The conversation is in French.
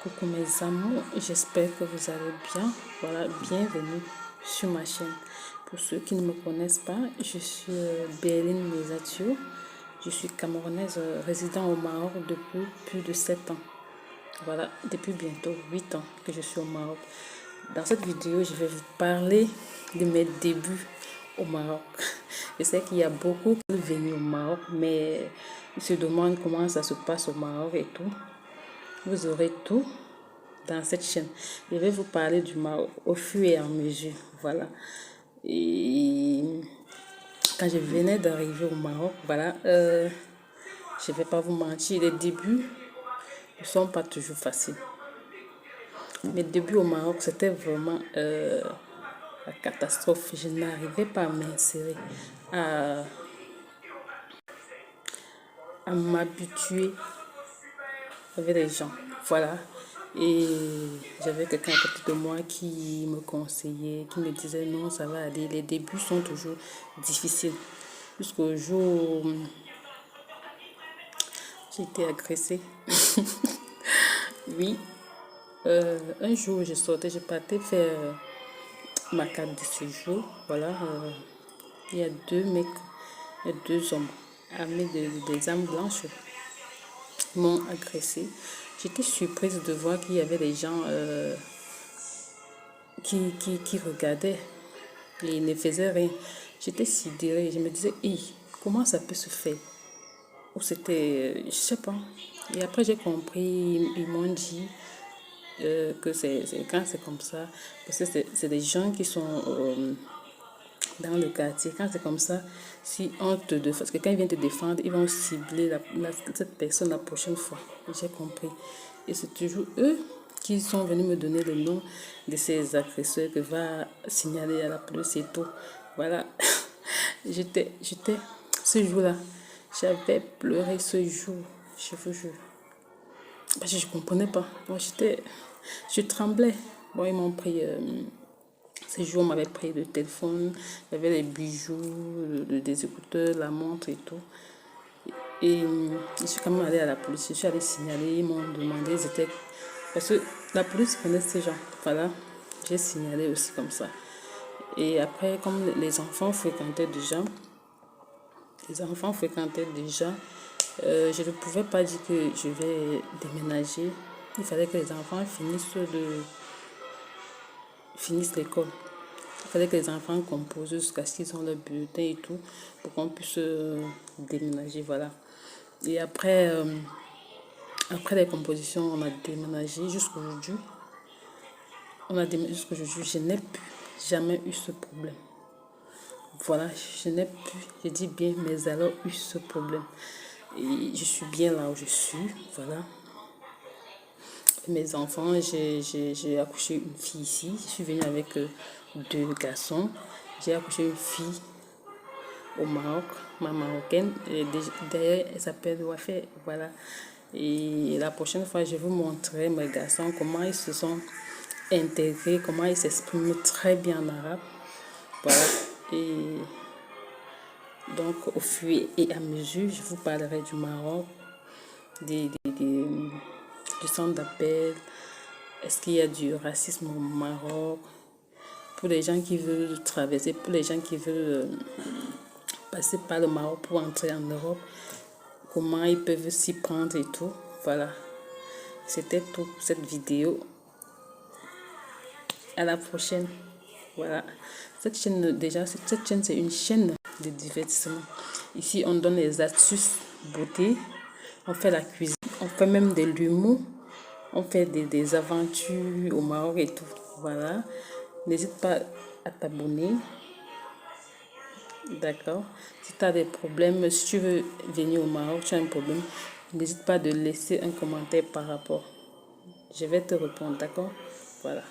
Coucou mes amours, j'espère que vous allez bien. Voilà, bienvenue sur ma chaîne. Pour ceux qui ne me connaissent pas, je suis Béline Mesatio. Je suis camerounaise résidant au Maroc depuis plus de 7 ans. Voilà, depuis bientôt 8 ans que je suis au Maroc. Dans cette vidéo, je vais vous parler de mes débuts au Maroc. Je sais qu'il y a beaucoup qui veulent venir au Maroc, mais ils se demandent comment ça se passe au Maroc et tout. Vous aurez tout dans cette chaîne. Je vais vous parler du Maroc au fur et à mesure. Voilà. Et quand je venais d'arriver au Maroc, voilà, je ne vais pas vous mentir, les débuts ne sont pas toujours faciles. Mes débuts au Maroc, c'était vraiment la catastrophe. Je n'arrivais pas à m'insérer, à m'habituer avec les gens. Voilà. Et j'avais quelqu'un à côté de moi qui me conseillait, qui me disait non, ça va aller. Les débuts sont toujours difficiles. Jusqu'au jour où j'ai été agressée. Oui. Un jour, je sortais, je partais faire ma carte de séjour. Voilà. Il y a deux mecs, il y a deux hommes armés des armes blanches m'ont agressé. J'étais surprise de voir qu'il y avait des gens qui regardaient et ils ne faisaient rien. J'étais sidérée. Je me disais, comment ça peut se faire? Ou c'était, je sais pas. Et après, j'ai compris, ils m'ont dit que quand c'est comme ça, parce que c'est des gens qui sont dans le quartier. Quand c'est comme ça, si on te défend, parce que quand ils viennent te défendre, ils vont cibler cette personne la prochaine fois. J'ai compris. Et c'est toujours eux qui sont venus me donner le nom de ces agresseurs que va signaler à la police et tout. Voilà. Ce jour-là, j'avais pleuré ce jour. Je vous jure. Parce que je ne comprenais pas. Bon, je tremblais. Bon, ils m'ont pris. Ce jour, on m'avait pris le téléphone, il y avait les bijoux, des écouteurs, la montre et tout. Et je suis quand même allée à la police. Je suis allée signaler, ils m'ont demandé, parce que la police connaît ces gens. Voilà, j'ai signalé aussi comme ça. Et après, comme les enfants fréquentaient déjà, je ne pouvais pas dire que je vais déménager. Il fallait que les enfants finissent l'école. Il fallait que les enfants composent jusqu'à ce qu'ils ont leur bulletin et tout pour qu'on puisse déménager. Voilà. Et après les compositions, on a déménagé jusqu'aujourd'hui. Je n'ai plus jamais eu ce problème. Voilà, je dis bien, mais alors eu ce problème. Et je suis bien là où je suis. Voilà. Mes enfants, j'ai accouché une fille ici. Je suis venue avec deux garçons. J'ai accouché une fille au Maroc, ma marocaine. D'ailleurs, elle s'appelle Wafé. Voilà. Et la prochaine fois, je vais vous montrer mes garçons, comment ils se sont intégrés, comment ils s'expriment très bien en arabe. Voilà. Et donc, au fur et à mesure, je vous parlerai du Maroc, du centre d'appel. Est-ce qu'il y a du racisme au Maroc? Pour les gens qui veulent traverser, pour les gens qui veulent passer par le Maroc pour entrer en Europe, comment ils peuvent s'y prendre et tout. Voilà. C'était tout pour cette vidéo. À la prochaine. Voilà. Cette chaîne, c'est une chaîne de divertissement. Ici, on donne les astuces beauté. On fait la cuisine. On fait même de l'humour. On fait des aventures au Maroc et tout. Voilà. N'hésite pas à t'abonner. D'accord. Si tu as des problèmes, si tu veux venir au Maroc, tu as un problème, n'hésite pas de laisser un commentaire par rapport. Je vais te répondre, d'accord? Voilà.